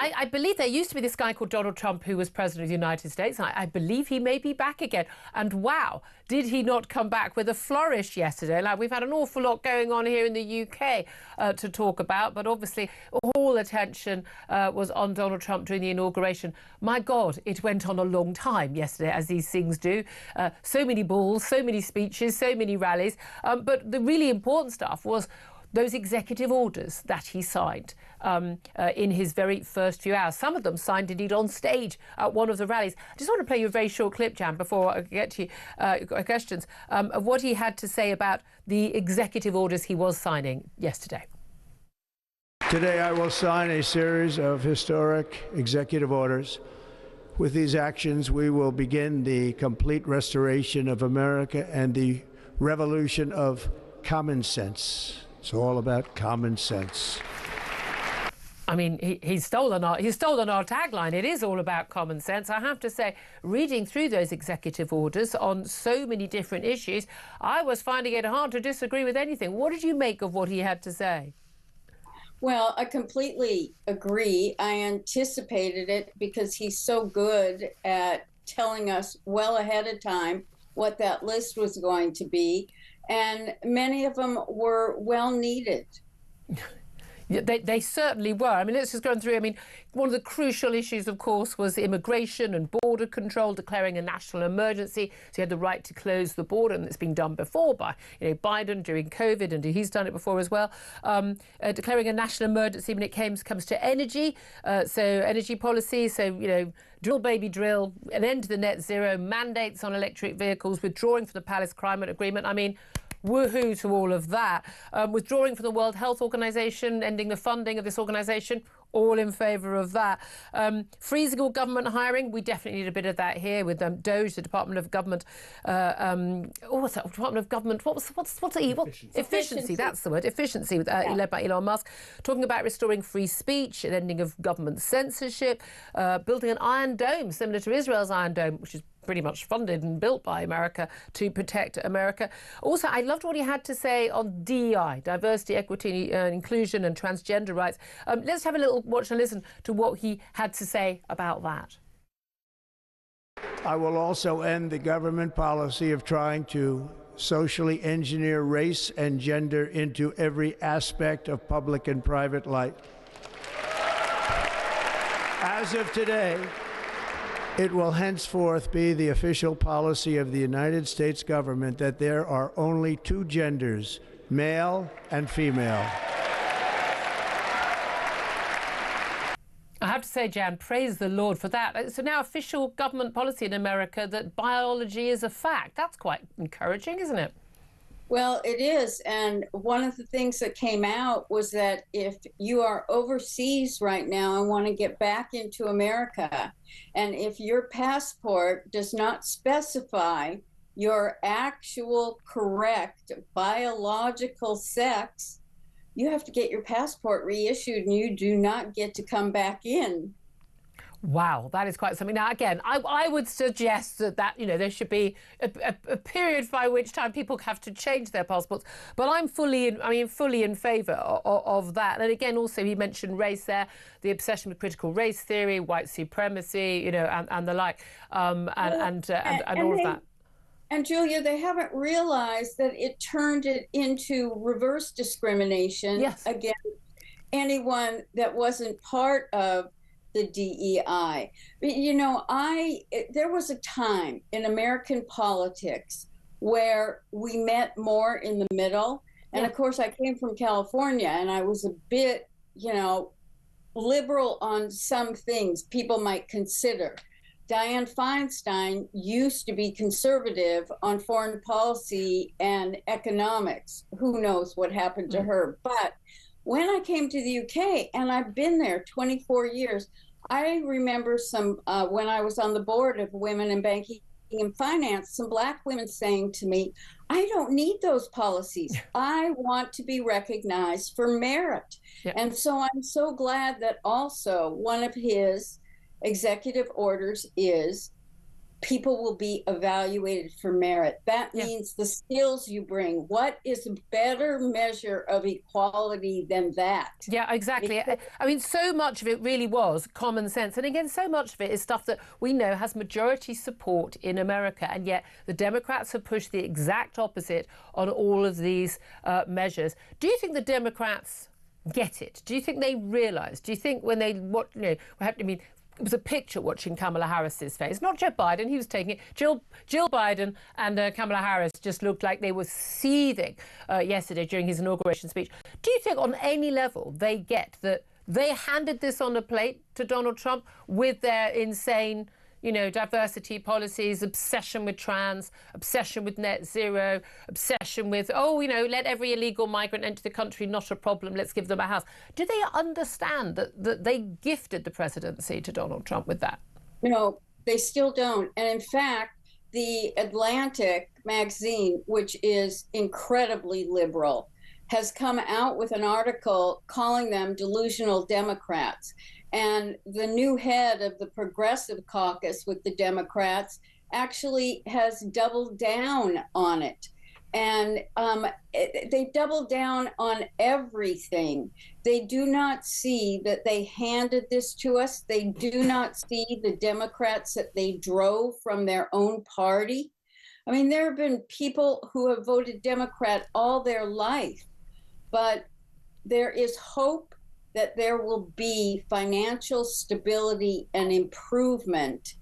I believe there used to be this guy called Donald Trump who was president of the United States. I believe he may be back again. And wow, did he not come back with a flourish yesterday? Like, we've had an awful lot going on here in the UK to talk about, but obviously all attention was on Donald Trump during the inauguration. My God, it went on a long time yesterday, as these things do. So many balls, so many speeches, so many rallies. But the really important stuff was those executive orders that he signed in his very first few hours. Some of them signed indeed on stage at one of the rallies. I just want to play you a very short clip, Jan, before I get to questions, of what he had to say about the executive orders he was signing yesterday. Today I will sign a series of historic executive orders. With these actions, we will begin the complete restoration of America and the revolution of common sense. It's all about common sense. I mean, he's stolen our tagline. It is all about common sense. I have to say, reading through those executive orders on so many different issues, I was finding it hard to disagree with anything. What did you make of what he had to say? Well, I completely agree. I anticipated it because he's so good at telling us well ahead of time what that list was going to be. And many of them were well needed. They certainly were. I mean, let's just go through. I mean, one of the crucial issues, of course, was immigration and border control, declaring a national emergency. So you had the right to close the border, and it's been done before by Biden during COVID, and he's done it before as well. Declaring a national emergency when it comes to energy, so energy policy. So drill baby drill, an end to the net zero, mandates on electric vehicles, withdrawing from the Paris Climate Agreement. I mean, woohoo to all of that. Withdrawing from the World Health Organization, ending the funding of this organization, all in favour of that. Freezing all government hiring, we definitely need a bit of that here with DOGE, the Department of Government. What's that? Department of Government. What's efficiency? That's the word. Efficiency, led by Elon Musk. Talking about restoring free speech, an ending of government censorship, building an Iron Dome similar to Israel's Iron Dome, which is pretty much funded and built by America to protect America. Also, I loved what he had to say on DEI, diversity, equity, inclusion and transgender rights. Let's have a little watch and listen to what he had to say about that. I will also end the government policy of trying to socially engineer race and gender into every aspect of public and private life. As of today, it will henceforth be the official policy of the United States government that there are only two genders, male and female. I have to say, Jan, praise the Lord for that. It's now official government policy in America that biology is a fact. That's quite encouraging, isn't it? Well, it is. And one of the things that came out was that if you are overseas right now and want to get back into America, and if your passport does not specify your actual correct biological sex, you have to get your passport reissued and you do not get to come back in. Wow, that is quite something. Now, again, I would suggest that there should be a period by which time people have to change their passports. But I'm fully in favour of that. And again, also he mentioned race there, the obsession with critical race theory, white supremacy, and the like, and all of that. And Julia, they haven't realized that it turned it into reverse discrimination against anyone that wasn't part of the DEI. There was a time in American politics where we met more in the middle. And of course, I came from California and I was a bit, liberal on some things people might consider. Dianne Feinstein used to be conservative on foreign policy and economics. Who knows what happened to her? But when I came to the UK, and I've been there 24 years, I remember when I was on the board of Women in Banking and Finance, some Black women saying to me, I don't need those policies. I want to be recognized for merit. Yeah. And so I'm so glad that also one of his executive orders is people will be evaluated for merit. That means the skills you bring. What is a better measure of equality than that? Yeah, exactly. I mean, so much of it really was common sense. And again, so much of it is stuff that we know has majority support in America. And yet the Democrats have pushed the exact opposite on all of these measures. Do you think the Democrats get it? Do you think they realise? Do you think when they, it was a picture watching Kamala Harris's face, not Joe Biden, he was taking it. Jill Biden and Kamala Harris just looked like they were seething yesterday during his inauguration speech. Do you think on any level they get that they handed this on a plate to Donald Trump with their insane, diversity policies, obsession with trans, obsession with net zero, obsession with, let every illegal migrant enter the country, not a problem, let's give them a house. Do they understand that they gifted the presidency to Donald Trump with that? No, they still don't. And in fact, the Atlantic magazine, which is incredibly liberal, has come out with an article calling them delusional Democrats. And the new head of the Progressive Caucus with the Democrats actually has doubled down on it. And they doubled down on everything. They do not see that they handed this to us. They do not see the Democrats that they drove from their own party. I mean, there have been people who have voted Democrat all their life, but there is hope that there will be financial stability and improvement.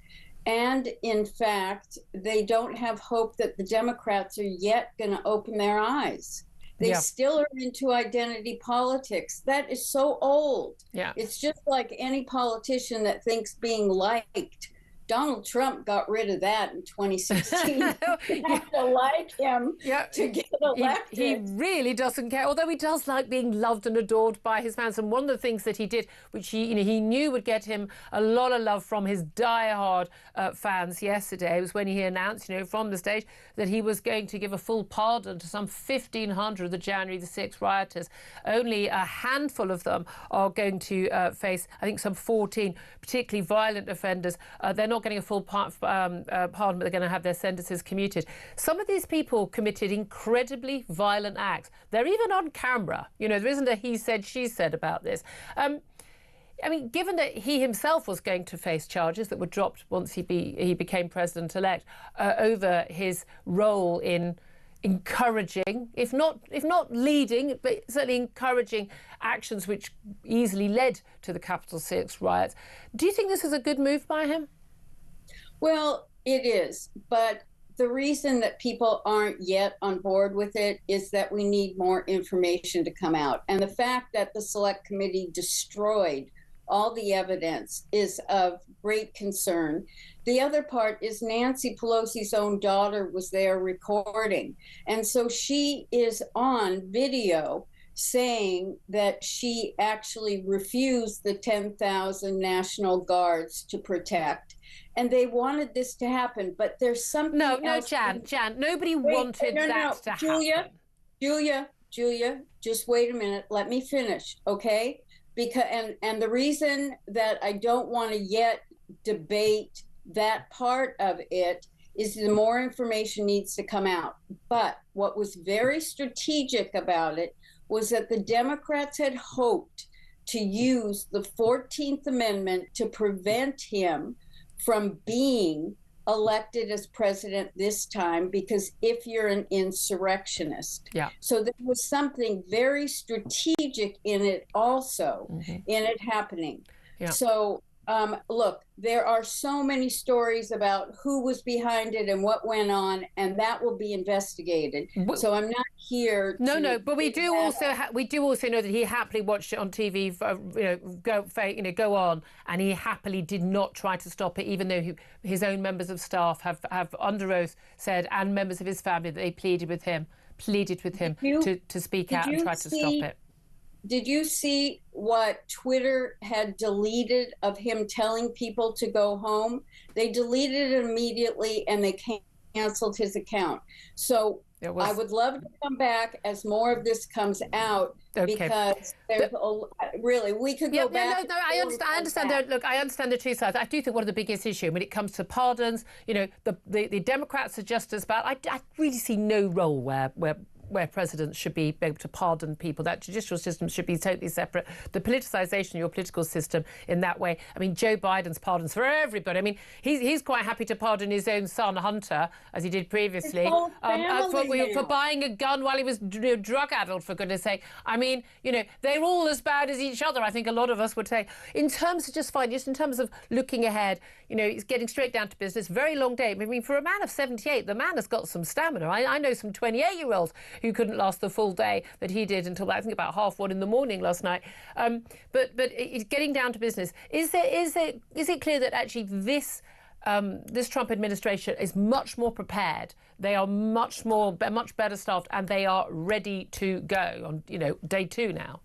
And in fact, they don't have hope that the Democrats are yet going to open their eyes. They still are into identity politics. That is so old. Yeah. It's just like any politician that thinks being liked. Donald Trump got rid of that in 2016. You have to like him to get elected. He really doesn't care, although he does like being loved and adored by his fans. And one of the things that he did, which he knew would get him a lot of love from his diehard fans yesterday, was when he announced, from the stage that he was going to give a full pardon to some 1,500 of the January the 6th rioters. Only a handful of them are going to face, I think, some 14 particularly violent offenders. They're not getting a full pardon, but they're going to have their sentences commuted. Some of these people committed incredibly violent acts. They're even on camera. There isn't a he said, she said about this. I mean, given that he himself was going to face charges that were dropped once he became president-elect over his role in encouraging, if not leading, but certainly encouraging actions which easily led to the Capitol 6 riots. Do you think this is a good move by him? Well, it is, but the reason that people aren't yet on board with it is that we need more information to come out. And the fact that the Select Committee destroyed all the evidence is of great concern. The other part is Nancy Pelosi's own daughter was there recording. And so she is on video saying that she actually refused the 10,000 National Guards to protect. And they wanted this to happen, but there's something else. Jan, nobody wanted that to happen. Julia, just wait a minute. Let me finish, okay? Because and the reason that I don't want to yet debate that part of it is the more information needs to come out. But what was very strategic about it was that the Democrats had hoped to use the 14th Amendment to prevent him from being elected as president this time, because if you're an insurrectionist. So there was something very strategic in it also, in it happening. So look, there are so many stories about who was behind it and what went on, and that will be investigated. So I'm not here to... No, but we do also know that he happily watched it on TV, go on, and he happily did not try to stop it, even though his own members of staff have under oath said, and members of his family, that they pleaded with him to speak out and try to stop it. Did you see what Twitter had deleted of him telling people to go home? They deleted it immediately and they canceled his account. So I would love to come back as more of this comes out because there's really, we could go back. No, I understand. Look, I understand the two sides. I do think one of the biggest issues when it comes to pardons, you know, the Democrats are just as bad. I really see no role where presidents should be able to pardon people. That judicial system should be totally separate. The politicisation of your political system in that way. I mean, Joe Biden's pardons for everybody. I mean, he's quite happy to pardon his own son, Hunter, as he did previously, for buying a gun while he was drug-addled, for goodness sake. I mean, you know, they're all as bad as each other, I think a lot of us would say. In terms of just in terms of looking ahead, you know, it's getting straight down to business. Very long day. I mean, for a man of 78, the man has got some stamina. I know some 28-year-olds who couldn't last the full day that he did until I think about 1:30 in the morning last night. But it's getting down to business. Is it clear that actually this Trump administration is much more prepared? They are much better staffed, and they are ready to go on, you know, day 2 now.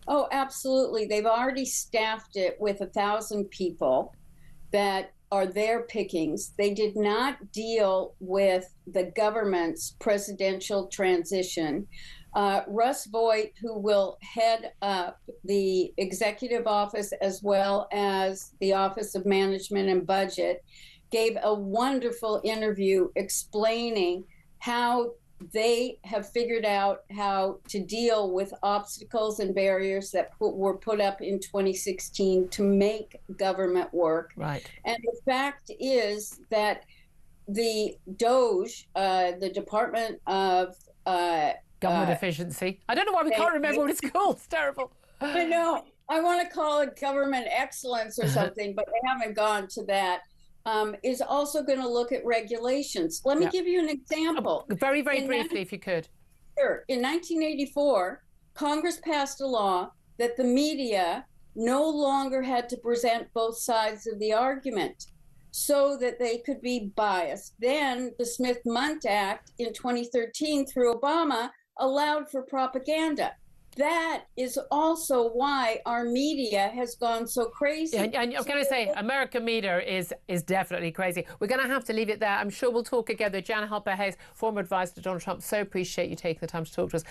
Oh, absolutely. They've already staffed it with 1,000 people that are their pickings. They did not deal with the government's presidential transition. Russ Vought, who will head up the executive office as well as the Office of Management and Budget, gave a wonderful interview explaining how they have figured out how to deal with obstacles and barriers that were put up in 2016 to make government work. Right. And the fact is that the DOGE, the Department of Government Efficiency. I don't know why we can't remember what it's called. It's terrible. I know. I want to call it government excellence or something, but they haven't gone to that. Is also going to look at regulations. Let me give you an example. Very, very briefly, if you could. Sure. In 1984, Congress passed a law that the media no longer had to present both sides of the argument so that they could be biased. Then the Smith-Mundt Act in 2013 through Obama allowed for propaganda. That is also why our media has gone so crazy. And I'm going to say, American media is definitely crazy. We're going to have to leave it there. I'm sure we'll talk again. Jan Halper Hayes, former advisor to Donald Trump. So appreciate you taking the time to talk to us.